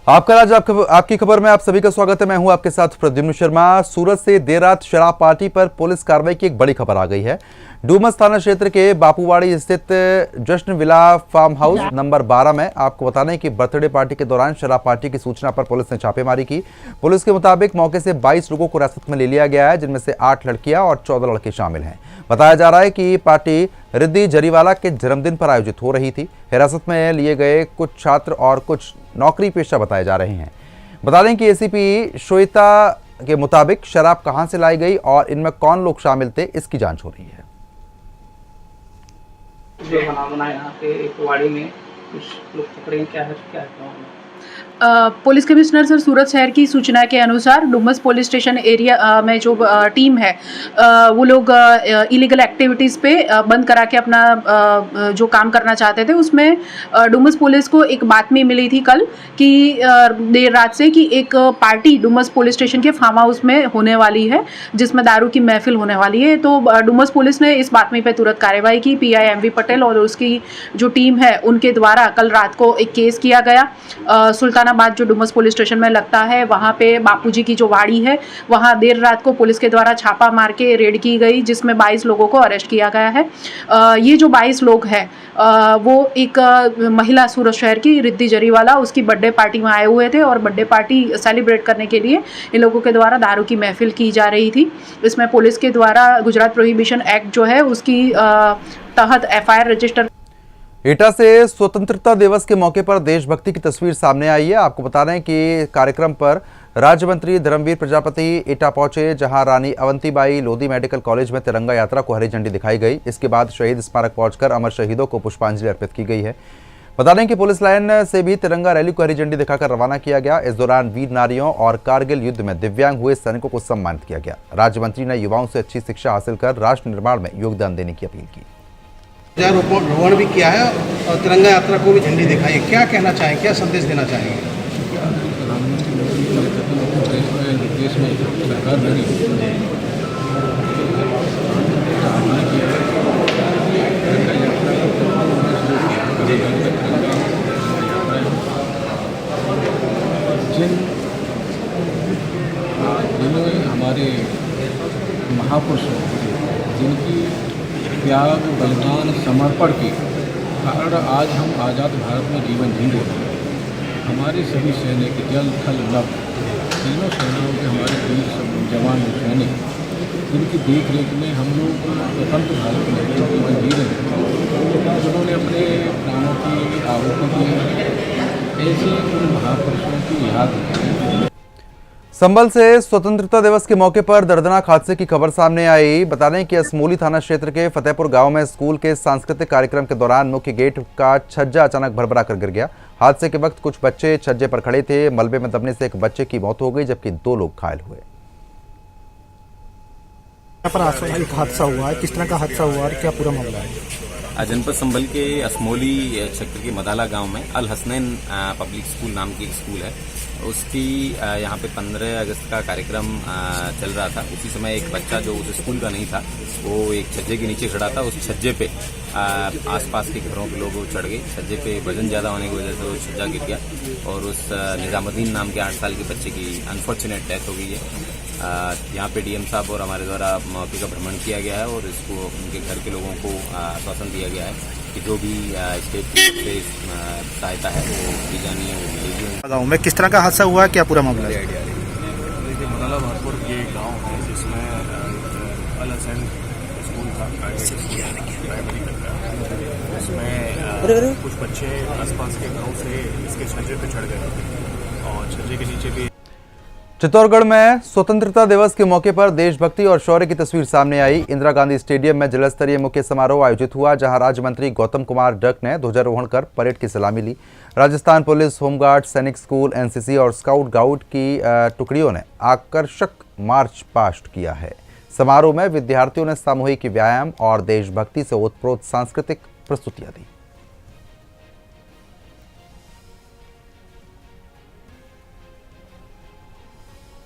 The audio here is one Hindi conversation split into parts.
आपका आज आपकी खबर में आप सभी का स्वागत है। मैं हूं आपके साथ प्रद्युम्न शर्मा। सूरत से देर रात शराब पार्टी पर पुलिस कार्रवाई की एक बड़ी खबर आ गई है। डूमस थाना क्षेत्र के बापूवाड़ी स्थित जश्न विला फार्म हाउस नंबर 12 में आपको बता दें कि बर्थडे पार्टी के दौरान शराब पार्टी की सूचना पर पुलिस ने छापेमारी की। पुलिस के मुताबिक मौके से 22 लोगों को हिरासत में ले लिया गया है, जिनमें से 8 लड़कियां और 14 लड़के शामिल हैं। बताया जा रहा है कि पार्टी रिद्धि जरीवाला के जन्मदिन पर आयोजित हो रही थी। हिरासत में लिए गए कुछ छात्र और कुछ नौकरी पेशा बताए जा रहे हैं। बता दें कि एसीपी श्वेता के मुताबिक शराब कहां से लाई गई और इनमें कौन लोग शामिल थे, इसकी जांच हो रही है। जो बना यहाँ पे एक वाड़ी में कुछ लोग पकड़े, क्या है पुलिस कमिश्नर सर सूरत शहर की सूचना के अनुसार डुमस पुलिस स्टेशन एरिया में जो टीम है वो लोग इलीगल एक्टिविटीज़ पे बंद करा के अपना जो काम करना चाहते थे, उसमें डुमस पुलिस को एक बातमी मिली थी कल कि देर रात से कि एक पार्टी डुमस पुलिस स्टेशन के फार्म हाउस में होने वाली है, जिसमें दारू की महफिल होने वाली है। तो डुमस पुलिस ने इस बातमी पे तुरंत कार्रवाई की। पीआई एमवी पटेल और उसकी जो टीम है उनके द्वारा कल रात को एक केस किया गया। सुल्तानाबाद जो डुमस पुलिस स्टेशन में लगता है, वहाँ पे बापूजी की जो वाड़ी है, वहाँ देर रात को पुलिस के द्वारा छापा मार के रेड की गई, जिसमें 22 लोगों को अरेस्ट किया गया है। ये जो 22 लोग हैं वो एक महिला सूरत शहर की रिद्धि जरीवाला, उसकी बर्थडे पार्टी में आए हुए थे और बर्थडे पार्टी सेलिब्रेट करने के लिए इन लोगों के द्वारा दारू की महफिल की जा रही थी। इसमें पुलिस के द्वारा गुजरात प्रोहिबिशन एक्ट जो है उसकी तहत एफआईआर रजिस्टर। एटा से स्वतंत्रता दिवस के मौके पर देशभक्ति की तस्वीर सामने आई है। आपको बता रहे हैं कि कार्यक्रम पर राज्य मंत्री धर्मवीर प्रजापति एटा पहुंचे, जहां रानी अवंतीबाई लोधी मेडिकल कॉलेज में तिरंगा यात्रा को हरी झंडी दिखाई गई। इसके बाद शहीद स्मारक पहुंचकर अमर शहीदों को पुष्पांजलि अर्पित की गई है। बता दें कि पुलिस लाइन से भी तिरंगा रैली को हरी झंडी दिखाकर रवाना किया गया। इस दौरान वीर नारियों और कारगिल युद्ध में दिव्यांग हुए सैनिकों को सम्मानित किया गया। राज्य मंत्री ने युवाओं से अच्छी शिक्षा हासिल कर राष्ट्र निर्माण में योगदान देने की अपील की। ध्वजारोहण भी किया है और तिरंगा यात्रा को भी झंडी दिखाई है। क्या कहना चाहेंगे, क्या संदेश देना चाहेंगे? देश में सरकार बनी जिन्होंने हमारे महापुरुषों जिनकी त्याग, बलिदान, समर्पण के कारण आज हम आज़ाद भारत में जीवन जी रहे हैं। हमारे सभी सैनिक जल थल नभ तीनों सेनाओं के हमारे वीर जवान सैनिक, जिनकी देख रेख में हम लोग स्वतंत्र भारत में जीवन जी रहे हैं, जिन्होंने अपने प्राणों की आहुति दी, ऐसे उन महापुरुषों की याद में। संभल से स्वतंत्रता दिवस के मौके पर दर्दनाक हादसे की खबर सामने आई। बता दें कि असमोली थाना क्षेत्र के फतेहपुर गांव में स्कूल के सांस्कृतिक कार्यक्रम के दौरान मुख्य गेट का छज्जा अचानक भरभरा कर गिर गया। हादसे के वक्त कुछ बच्चे छज्जे पर खड़े थे। मलबे में दबने से एक बच्चे की मौत हो गई, जबकि 2 लोग घायल हुए। एक हादसा हुआ है, किस तरह का हादसा हुआ और क्या पूरा मामला है? जनपद संभल के असमोली क्षेत्र के मदाला गांव में अल हसनैन पब्लिक स्कूल नाम की एक स्कूल है। उसकी यहाँ पे 15 अगस्त का कार्यक्रम चल रहा था। उसी समय एक बच्चा जो उस स्कूल का नहीं था, वो एक छज्जे के नीचे खड़ा था। उस छज्जे पे आसपास के घरों के लोग चढ़ गए। छज्जे पे वजन ज्यादा होने की वजह से वो छज्जा गिर गया और उस निजामुद्दीन नाम के 8 साल के बच्चे की अनफॉर्चुनेट डेथ हो गई है। यहाँ पे डीएम साहब और हमारे द्वारा मौके का भ्रमण किया गया है और इसको उनके घर के लोगों को आश्वासन दिया गया है कि जो भी स्टेट से सहायता है वो दी जानी है, वो मिलेगी। गाँव में किस तरह का हादसा हुआ है, क्या पूरा मामला है? देखिए, मदाला भारतपुर ये गांव है जिसमें अल हसैन स्कूल था, प्राइमरी तक का। उसमें कुछ बच्चे आसपास के गांव से इसके छज्जे पे चढ़ गए और छज्जे के नीचे भी। चित्तौड़गढ़ में स्वतंत्रता दिवस के मौके पर देशभक्ति और शौर्य की तस्वीर सामने आई। इंदिरा गांधी स्टेडियम में जिला स्तरीय मुख्य समारोह आयोजित हुआ, जहां राज्य मंत्री गौतम कुमार डक ने ध्वजारोहण कर परेड की सलामी ली। राजस्थान पुलिस, होमगार्ड, सैनिक स्कूल, एनसीसी और स्काउट गाइड की टुकड़ियों ने आकर्षक मार्च पास्ट किया है। समारोह में विद्यार्थियों ने सामूहिक व्यायाम और देशभक्ति से ओतप्रोत सांस्कृतिक प्रस्तुतियां दी।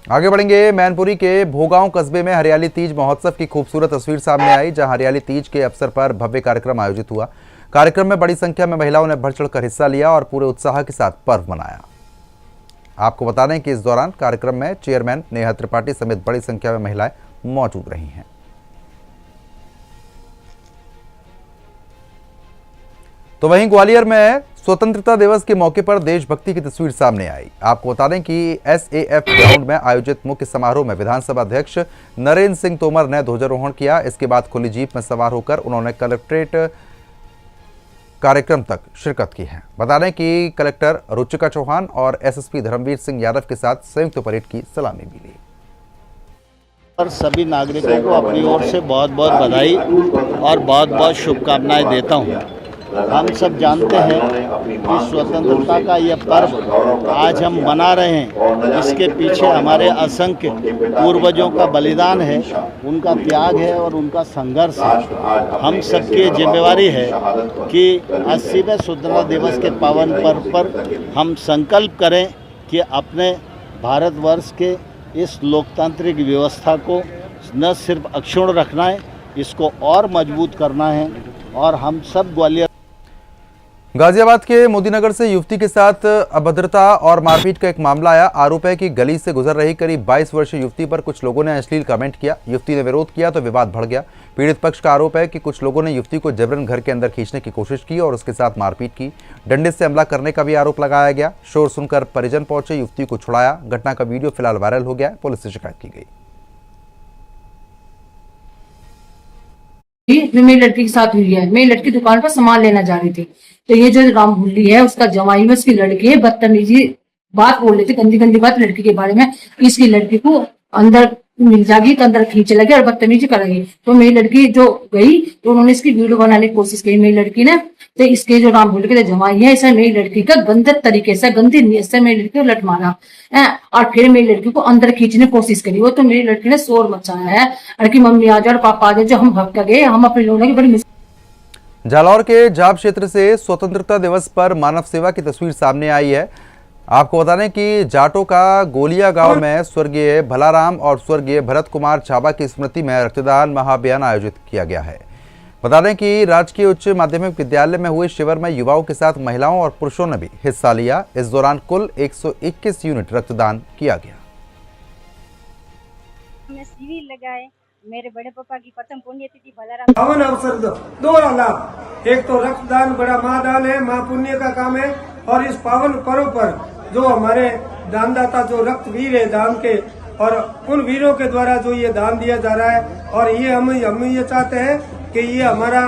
आगे बढ़ेंगे। मैनपुरी के भोगांव कस्बे में हरियाली तीज महोत्सव की खूबसूरत तस्वीर सामने आई, जहां हरियाली तीज के अवसर पर भव्य कार्यक्रम आयोजित हुआ। कार्यक्रम में बड़ी संख्या में महिलाओं ने बढ़ चढ़कर हिस्सा लिया और पूरे उत्साह के साथ पर्व मनाया। आपको बता दें कि इस दौरान कार्यक्रम में चेयरमैन नेहा त्रिपाठी समेत बड़ी संख्या में महिलाएं मौजूद रही हैं। तो वहीं ग्वालियर में स्वतंत्रता दिवस के मौके पर देशभक्ति की तस्वीर सामने आई। आपको बता दें कि SAF ग्राउंड में आयोजित मुख्य समारोह में विधानसभा अध्यक्ष नरेंद्र सिंह तोमर ने ध्वजारोहण किया। इसके बाद खुली जीप में सवार होकर उन्होंने कलेक्ट्रेट कार्यक्रम तक शिरकत की है। बता दें कि कलेक्टर रुचिका चौहान और SSP धर्मवीर सिंह यादव के साथ संयुक्त परेड की सलामी भी ली। पर सभी नागरिकों को अपनी ओर से बहुत बहुत बधाई और बहुत बहुत शुभकामनाएं देता हूं। हम सब जानते हैं कि स्वतंत्रता का यह पर्व आज हम मना रहे हैं, इसके पीछे हमारे असंख्य पूर्वजों का बलिदान है, उनका त्याग है और उनका संघर्ष है। हम सबकी जिम्मेवारी है कि 80वें स्वतंत्रता दिवस के पावन पर्व पर हम संकल्प करें कि अपने भारतवर्ष के इस लोकतांत्रिक व्यवस्था को न सिर्फ अक्षुण्ण रखना है, इसको और मजबूत करना है। और हम सब ग्वालियर गाजियाबाद के मोदीनगर से युवती के साथ अभद्रता और मारपीट का एक मामला आया। आरोप है कि गली से गुजर रही करीब 22 वर्षीय युवती पर कुछ लोगों ने अश्लील कमेंट किया। युवती ने विरोध किया तो विवाद बढ़ गया। पीड़ित पक्ष का आरोप है कि कुछ लोगों ने युवती को जबरन घर के अंदर खींचने की कोशिश की और उसके साथ मारपीट की। डंडे से हमला करने का भी आरोप लगाया गया। शोर सुनकर परिजन पहुंचे, युवती को छुड़ाया। घटना का वीडियो फिलहाल वायरल हो गया है। पुलिस से शिकायत की गई। मेरी लड़की के साथ हुई है। मेरी लड़की दुकान पर सामान लेना जा रही थी, तो ये जो राम भुल्ली है उसका जवाई में उसकी लड़की है, बदतमीजी बात बोल रही थी, गंदी गंदी बात लड़की के बारे में। इसकी लड़की को अंदर मिल जाएगी तो अंदर खींच लगे और बदतमीजी करेगी। तो मेरी लड़की जो गई तो उन्होंने इसकी वीडियो बनाने की कोशिश की मेरी लड़की ने। तो इसके जो राम भुल्ली के जवाई है, इसे मेरी लड़की का गंदे तरीके से, गंदी नीयत से मेरी लड़की को लट मारा है और फिर मेरी लड़की को अंदर खींचने की कोशिश करी। वो तो मेरी लड़की ने शोर मचाया है और कि मम्मी आ जाओ, पापा आ जाओ। जो हम भटक गए, हम अपने लोगों की बड़ी। जालौर के जाब क्षेत्र से स्वतंत्रता दिवस पर मानव सेवा की तस्वीर सामने आई है। आपको बता दें कि जाटों का गोलिया गांव में स्वर्गीय भलाराम और स्वर्गीय भरत कुमार छाबा की स्मृति में रक्तदान महाअभियान आयोजित किया गया है। बता दें कि राजकीय उच्च माध्यमिक विद्यालय में हुए शिविर में युवाओं के साथ महिलाओं और पुरुषों ने भी हिस्सा लिया। इस दौरान कुल 121 यूनिट रक्तदान किया गया। शिविर लगाए। मेरे बड़े पापा की प्रथम पुण्यतिथि भलाराम पावन अवसर दो लाभ। एक तो रक्तदान बड़ा महादान है, महापुण्य का काम है। और इस पावन पर्व पर जो हमारे दानदाता जो रक्तवीर है दान के, और उन वीरों के द्वारा जो ये दान दिया जा रहा है, और ये हम ये चाहते हैं कि ये हमारा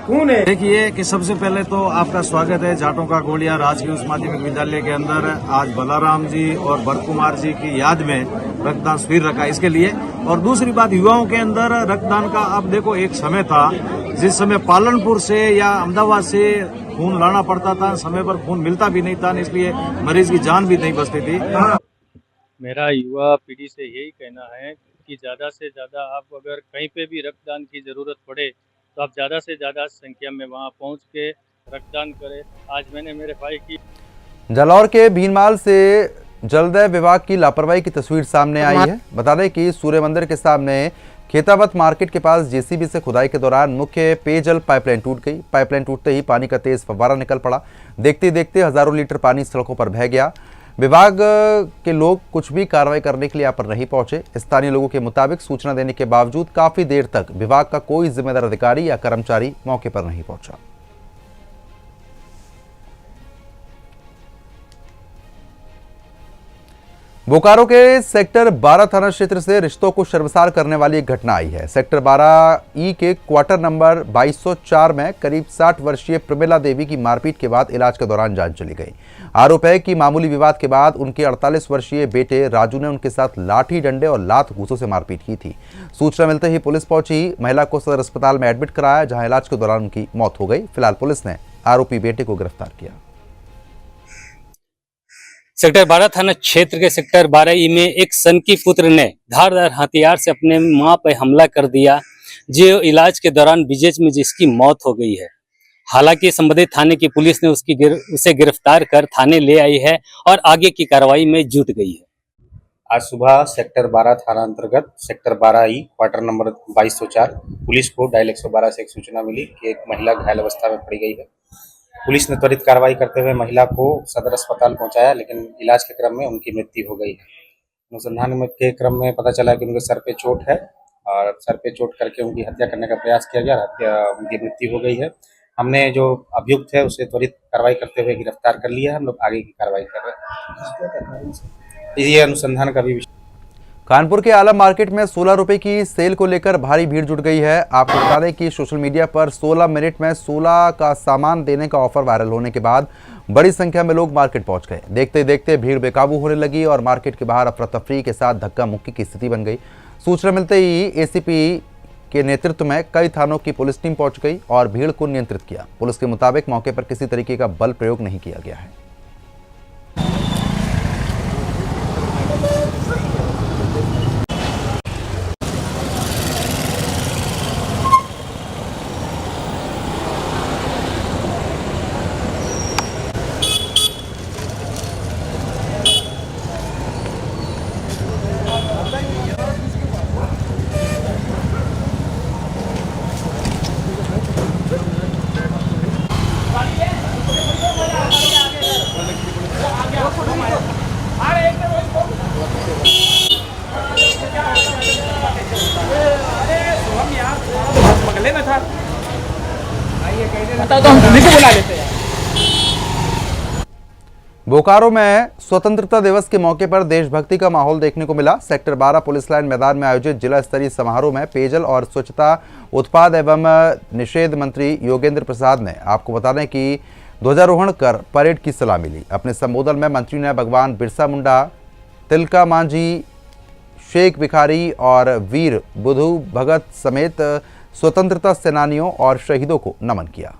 खून है। देखिए कि सबसे पहले तो आपका स्वागत है जाटों का गोलिया राजकीय उच्च माध्यमिक विद्यालय के अंदर। आज बलाराम जी और भरत कुमार जी की याद में रक्तदान शिविर रखा इसके लिए। और दूसरी बात, युवाओं के अंदर रक्तदान का, अब देखो एक समय था जिस समय पालनपुर से या अहमदाबाद से खून लाना पड़ता था, समय पर खून मिलता भी नहीं था, इसलिए मरीज की जान भी नहीं बचती थी। मेरा युवा पीढ़ी से यही कहना है कि ज्यादा से ज्यादा आप अगर कहीं पे भी रक्तदान की जरूरत पड़े तो आप ज्यादा से ज्यादा संख्या में वहां पहुंच के रक्तदान करें। आज मैंने मेरे भाई की जालौर के भीनमाल से जलदाय विभाग की लापरवाही की तस्वीर सामने आई है। बता दें कि सूर्य मंदिर के सामने खेतावत मार्केट के पास जेसीबी से खुदाई के दौरान मुख्य पेयजल पाइपलाइन टूट गई। पाइपलाइन टूटते ही पानी का तेज फव्वारा निकल पड़ा। देखते देखते हजारों लीटर पानी सड़कों पर बह गया। विभाग के लोग कुछ भी कार्रवाई करने के लिए यहाँ पर नहीं पहुंचे। स्थानीय लोगों के मुताबिक सूचना देने के बावजूद काफी देर तक विभाग का कोई जिम्मेदार अधिकारी या कर्मचारी मौके पर नहीं पहुंचा। बोकारो के सेक्टर 12 थाना क्षेत्र से रिश्तों को शर्मसार करने वाली एक घटना आई है। सेक्टर 12 के क्वार्टर नंबर 2204 में करीब 60 वर्षीय प्रमिला देवी की मारपीट के बाद इलाज के दौरान जान चली गई। आरोप है कि मामूली विवाद के बाद उनके 48 वर्षीय बेटे राजू ने उनके साथ लाठी डंडे और लात घूंसों से मारपीट की थी। सूचना मिलते ही पुलिस पहुंची। महिला को सदर अस्पताल में एडमिट कराया, जहां इलाज के दौरान उनकी मौत हो गई। फिलहाल पुलिस ने आरोपी बेटे को गिरफ्तार किया। सेक्टर 12 थाना क्षेत्र के सेक्टर 12 में एक सन की पुत्र ने धारदार हथियार से अपने मां पर हमला कर दिया, जो इलाज के दौरान बीजेच में जिसकी मौत हो गई है। हालांकि संबंधित थाने की पुलिस ने उसे गिरफ्तार कर थाने ले आई है और आगे की कार्रवाई में जुट गई है। आज सुबह सेक्टर 12 थाना अंतर्गत सेक्टर 12 क्वार्टर नंबर 2204 पुलिस को डायल 112 से एक सूचना मिली कि एक महिला घायल अवस्था में पड़ी गई है। पुलिस ने त्वरित कार्रवाई करते हुए महिला को सदर अस्पताल पहुंचाया, लेकिन इलाज के क्रम में उनकी मृत्यु हो गई है। अनुसंधान के क्रम में पता चला कि उनके सर पे चोट है और सर पे चोट करके उनकी हत्या करने का प्रयास किया गया, उनकी मृत्यु हो गई है। हमने जो अभियुक्त है उसे त्वरित कार्रवाई करते हुए गिरफ्तार कर लिया है। हम लोग आगे की कार्रवाई कर रहे हैं। ये अनुसंधान का भी विषय। कानपुर के आलम मार्केट में 16 रुपए की सेल को लेकर भारी भीड़ जुट गई है। आपको बता दें कि सोशल मीडिया पर 16 मिनट में 16 का सामान देने का ऑफर वायरल होने के बाद बड़ी संख्या में लोग मार्केट पहुंच गए। देखते देखते भीड़ बेकाबू होने लगी और मार्केट के बाहर अफरा तफरी के साथ धक्का मुक्की की स्थिति बन गई। सूचना मिलते ही एसीपी के नेतृत्व में कई थानों की पुलिस टीम पहुंच गई और भीड़ को नियंत्रित किया। पुलिस के मुताबिक मौके पर किसी तरीके का बल प्रयोग नहीं किया गया है। बगले में था, बताओ तो हम तुम्ही को बुला लेते हैं। बोकारो में स्वतंत्रता दिवस के मौके पर देशभक्ति का माहौल देखने को मिला। सेक्टर 12 पुलिस लाइन मैदान में आयोजित जिला स्तरीय समारोह में पेयजल और स्वच्छता उत्पाद एवं निषेध मंत्री योगेंद्र प्रसाद ने आपको बता दें कि ध्वजारोहण कर परेड की सलामी ली। अपने संबोधन में मंत्री ने भगवान बिरसा मुंडा, तिलका मांझी, शेख भिखारी और वीर बुधु भगत समेत स्वतंत्रता सेनानियों और शहीदों को नमन किया।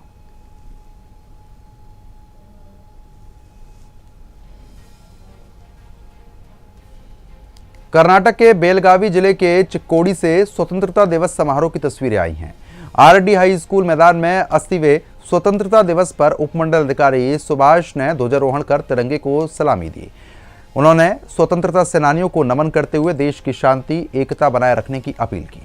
कर्नाटक के बेलगावी जिले के चिक्कोड़ी से स्वतंत्रता दिवस समारोह की तस्वीरें आई हैं। आरडी हाई स्कूल मैदान में 80वें स्वतंत्रता दिवस पर उपमंडल अधिकारी सुभाष ने ध्वजारोहण कर तिरंगे को सलामी दी। उन्होंने स्वतंत्रता सेनानियों को नमन करते हुए देश की शांति एकता बनाए रखने की अपील की।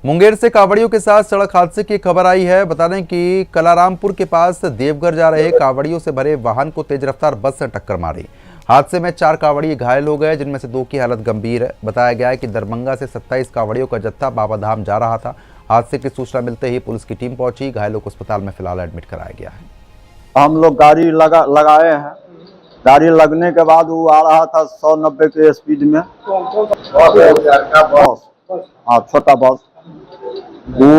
मुंगेर से कावड़ियों के साथ सड़क हादसे की खबर आई है। बता दें कि कलारामपुर के पास देवघर जा रहे कावड़ियों से भरे वाहन को तेज रफ्तार बस से टक्कर मारी। हादसे में 4 कावड़िए घायल हो गए, जिनमें से 2 की हालत गंभीर है। बताया गया है कि दरभंगा से 27 कावड़ियों का जत्था बाबाधाम जा रहा था। हादसे की सूचना मिलते ही पुलिस की टीम पहुंची। घायलों को अस्पताल में फिलहाल एडमिट कराया गया है। हम लोग गाड़ी लगाए हैं। गाड़ी लगने के बाद वो आ रहा था 190 के स्पीड में। हाँ, छोटा बस। वो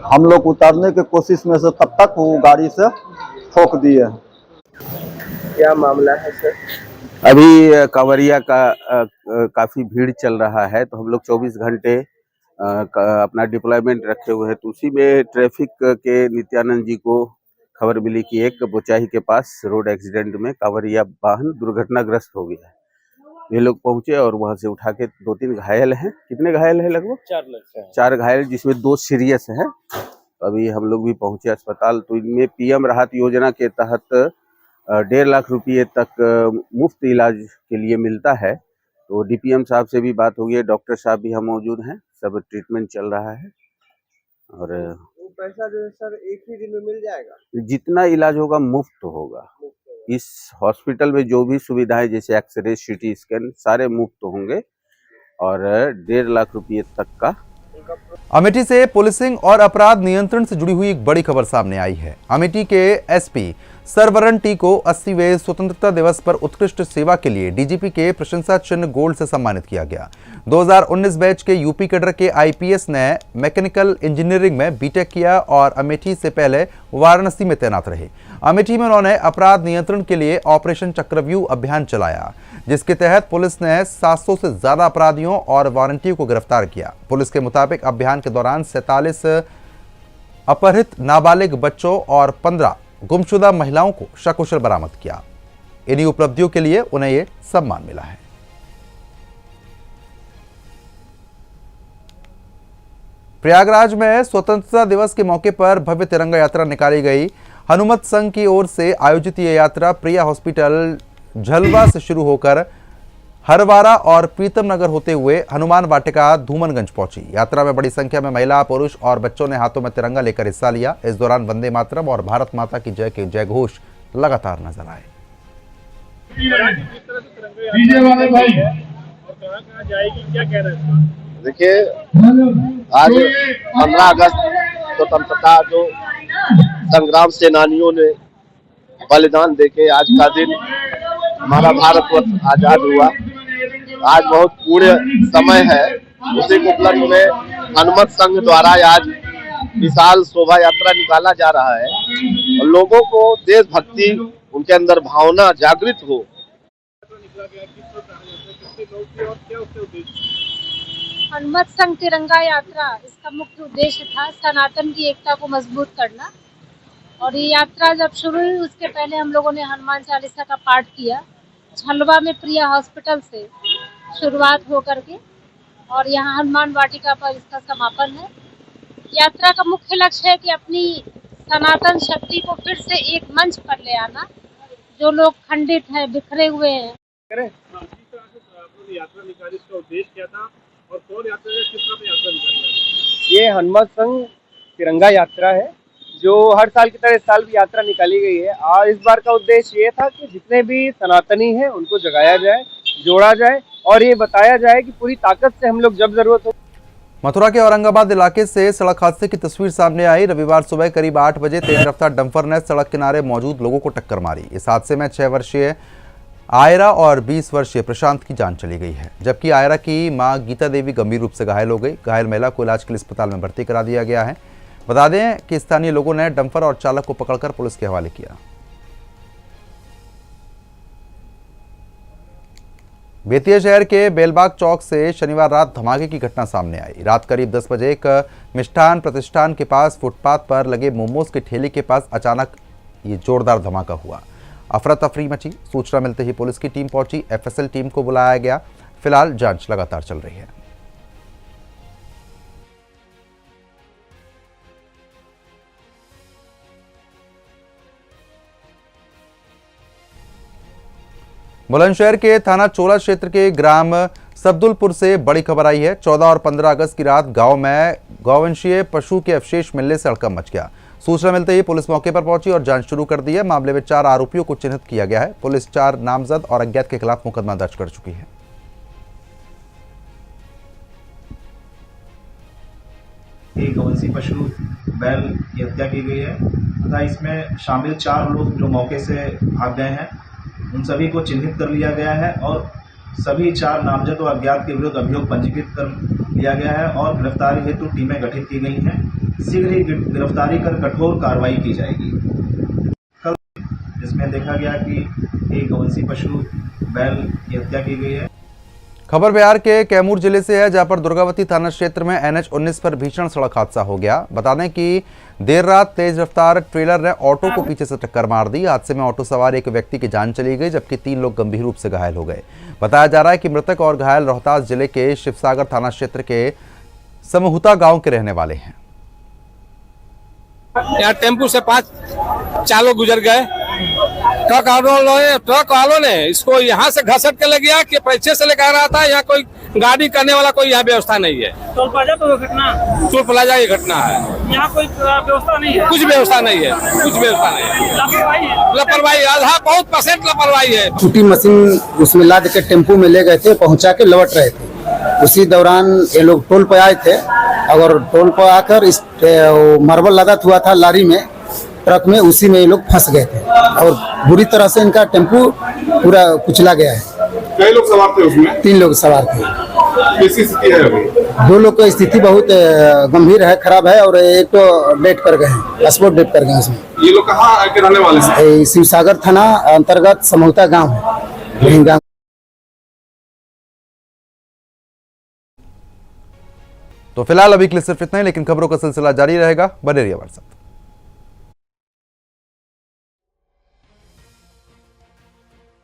हम लोग उतारने की कोशिश में से तब तक वो गाड़ी से ठोक दिए। क्या मामला है सर? अभी कांवरिया का काफी भीड़ चल रहा है, तो हम लोग 24 घंटे अपना डिप्लॉयमेंट रखे हुए हैं। तो उसी में ट्रैफिक के नित्यानंद जी को खबर मिली कि एक बोचाही के पास रोड एक्सीडेंट में कांवरिया वाहन दुर्घटनाग्रस्त हो गया है। ये लोग पहुंचे और वहां से उठा के 2-3 घायल हैं। कितने घायल हैं? लगभग 4 घायल, जिसमें 2 सीरियस हैं। अभी हम लोग भी पहुंचे अस्पताल। तो इनमें पीएम राहत योजना के तहत 1.5 लाख रुपये तक मुफ्त इलाज के लिए मिलता है। तो डीपीएम साहब से भी बात हो गई है, डॉक्टर साहब भी हम मौजूद हैं, सब ट्रीटमेंट चल रहा है। और वो पैसा जो है सर एक ही दिन में मिल जाएगा? जितना इलाज होगा मुफ्त होगा। इस हॉस्पिटल में जो भी सुविधाएं जैसे एक्सरे, सीटी स्कैन सारे मुफ्त होंगे और 1.5 लाख रुपये तक का। अमेठी से पुलिसिंग और अपराध नियंत्रण से जुड़ी हुई एक बड़ी खबर सामने आई है। अमेठी के एसपी सरवरण टी को 80वें स्वतंत्रता दिवस पर उत्कृष्ट सेवा के लिए डीजीपी के प्रशंसा चिन्ह गोल्ड से सम्मानित किया गया। 2019 बैच के यूपी कैडर के आईपीएस ने मैकेनिकल इंजीनियरिंग में बीटेक किया और अमेठी से पहले वाराणसी में तैनात रहे। अमेठी में उन्होंने अपराध नियंत्रण के लिए ऑपरेशन चक्रव्यूह अभियान चलाया, जिसके तहत पुलिस ने 700 से ज्यादा अपराधियों और वारंटियों को गिरफ्तार किया। पुलिस के मुताबिक अभियान के दौरान 47 अपहृत नाबालिग बच्चों और 15 गुमशुदा महिलाओं को सकुशल बरामद किया। इन्हीं उपलब्धियों के लिए उन्हें यह सम्मान मिला है। प्रयागराज में स्वतंत्रता दिवस के मौके पर भव्य तिरंगा यात्रा निकाली गई। हनुमत संघ की ओर से आयोजित ये यात्रा प्रिया हॉस्पिटल झलवा से शुरू होकर हरवारा और प्रीतम नगर होते हुए हनुमान वाटिका धूमनगंज पहुंची। यात्रा में बड़ी संख्या में महिला, पुरुष और बच्चों ने हाथों में तिरंगा लेकर हिस्सा लिया। इस दौरान वंदे मातरम और भारत माता की जय के जय घोष लगातार नजर आए। देखिए, आज 15 अगस्त स्वतंत्रता जो संग्राम सेनानियों ने बलिदान देके आज का दिन हमारा भारतवर्ष आजाद हुआ। आज बहुत पूर्ण समय है। उसी के उपलक्ष्य में हनुमत संघ द्वारा आज विशाल शोभा यात्रा निकाला जा रहा है और लोगों को देशभक्ति, उनके अंदर भावना जागृत हो। हनुमत संघ तिरंगा यात्रा, इसका मुख्य उद्देश्य था सनातन की एकता को मजबूत करना। और ये यात्रा जब शुरू हुई उसके पहले हम लोगों ने हनुमान चालीसा का पाठ किया। झलवा में प्रिया हॉस्पिटल से शुरुआत हो करके और यहाँ हनुमान वाटिका पर इसका समापन है। यात्रा का मुख्य लक्ष्य है कि अपनी सनातन शक्ति को फिर से एक मंच पर ले आना। जो लोग खंडित हैं, बिखरे हुए हैं। यात्रा निकाली, इसका उद्देश्य क्या था और कौन यात्रा है, किस तरह यात्रा निकाली? ये हनुमत संघ तिरंगा यात्रा है जो हर साल की तरह इस साल भी यात्रा निकाली गई है। और इस बार का उद्देश्य ये था कि जितने भी सनातनी हैं उनको जगाया जाए, जोड़ा जाए और ये बताया जाए कि पूरी ताकत से हम लोग जब जरूरत हो। मथुरा के औरंगाबाद इलाके से सड़क हादसे की तस्वीर सामने आई। रविवार सुबह करीब 8 बजे तेज रफ्तार डंपर ने सड़क किनारे मौजूद लोगों को टक्कर मारी। इस हादसे में 6 वर्षीय आयरा और 20 वर्षीय प्रशांत की जान चली गई है, जबकि आयरा की मां गीता देवी गंभीर रूप से घायल हो गई। घायल महिला को इलाज के लिए अस्पताल में भर्ती करा दिया गया है। बता दें कि स्थानीय लोगों ने डंपर और चालक को पकड़कर पुलिस के हवाले किया। बेतिया शहर के बेलबाग चौक से शनिवार रात धमाके की घटना सामने आई। रात करीब 10 बजे एक मिष्ठान प्रतिष्ठान के पास फुटपाथ पर लगे मोमोज के ठेले के पास अचानक ये जोरदार धमाका हुआ। अफरा तफरी मची। सूचना मिलते ही पुलिस की टीम पहुंची। एफएसएल टीम को बुलाया गया। फिलहाल जांच लगातार चल रही है। बुलंदशहर के थाना चोला क्षेत्र के ग्राम सब्दुलपुर से बड़ी खबर आई है। 14 और 15 अगस्त की रात गांव में गौवंशीय पशु के अवशेष मिलने से हड़कंप मच गया। सूचना मिलते ही पुलिस मौके पर पहुंची और जांच शुरू कर दी है। मामले में 4 आरोपियों को चिन्हित किया गया है। पुलिस 4 नामजद और अज्ञात के खिलाफ मुकदमा दर्ज कर चुकी है। एक गौवंशीय पशु बैल की हत्या की गई है तथा इसमें शामिल 4 लोग जो मौके से भाग गए हैं, उन सभी को चिन्हित कर लिया गया है और सभी 4 नामजद और अज्ञात के विरुद्ध अभियोग पंजीकृत कर लिया गया है और गिरफ्तारी हेतु टीमें गठित की गई हैं। शीघ्र ही गिरफ्तारी कर कठोर कार्रवाई की जाएगी। कल इसमें देखा गया कि एक गौवंशीय पशु बैल की हत्या की गई है। खबर बिहार के कैमूर जिले से है, जहां पर दुर्गावती थाना क्षेत्र में NH-19 पर भीषण सड़क हादसा हो गया। बता दें कि देर रात तेज रफ्तार ट्रेलर ने ऑटो को पीछे से टक्कर मार दी। हादसे में ऑटो सवार एक व्यक्ति की जान चली गई, जबकि 3 लोग गंभीर रूप से घायल हो गए। बताया जा रहा है कि मृतक और घायल रोहतास जिले के शिवसागर थाना क्षेत्र के समहुता गांव के रहने वाले हैं। यहाँ टेम्पू से 5 चालक गुजर गए। ट्रक वालों ने इसको यहाँ से घसट के ले गया कि पीछे से लेकर आ रहा था। यहाँ कोई गाड़ी करने वाला कोई यहाँ व्यवस्था नहीं है। टोल प्लाजा तो घटना, टोल प्लाजा की घटना है। यहाँ कोई व्यवस्था नहीं है, कुछ व्यवस्था नहीं है, कुछ व्यवस्था नहीं है। लापरवाही, आधा बहुत % लापरवाही है। छुट्टी मशीन उसमें लाद के टेम्पू में ले गए थे, पहुँचा के लौट रहे थे। उसी दौरान ये लोग टोल पे आए थे और टोल पर आकर इस मार्बल लदा हुआ था लारी में, ट्रक में, उसी में ये लोग फंस गए थे और बुरी तरह से इनका टेम्पू पूरा कुचला गया है। कई लोग सवार थे उसमें? 3 लोग सवार थे। कैसी स्थिति है अभी? 2 लोग की स्थिति बहुत गंभीर है, खराब है और एक तो डेथ कर गए हैं, स्पॉट डेथ कर गए इसमें। ये लोग कहाँ के रहने वाले हैं? शिवसागर थाना अंतर्गत समहुता गाँव है। तो फिलहाल अभी के लिए सिर्फ इतना ही, लेकिन खबरों का सिलसिला जारी रहेगा। बने रहिए हमारे साथ।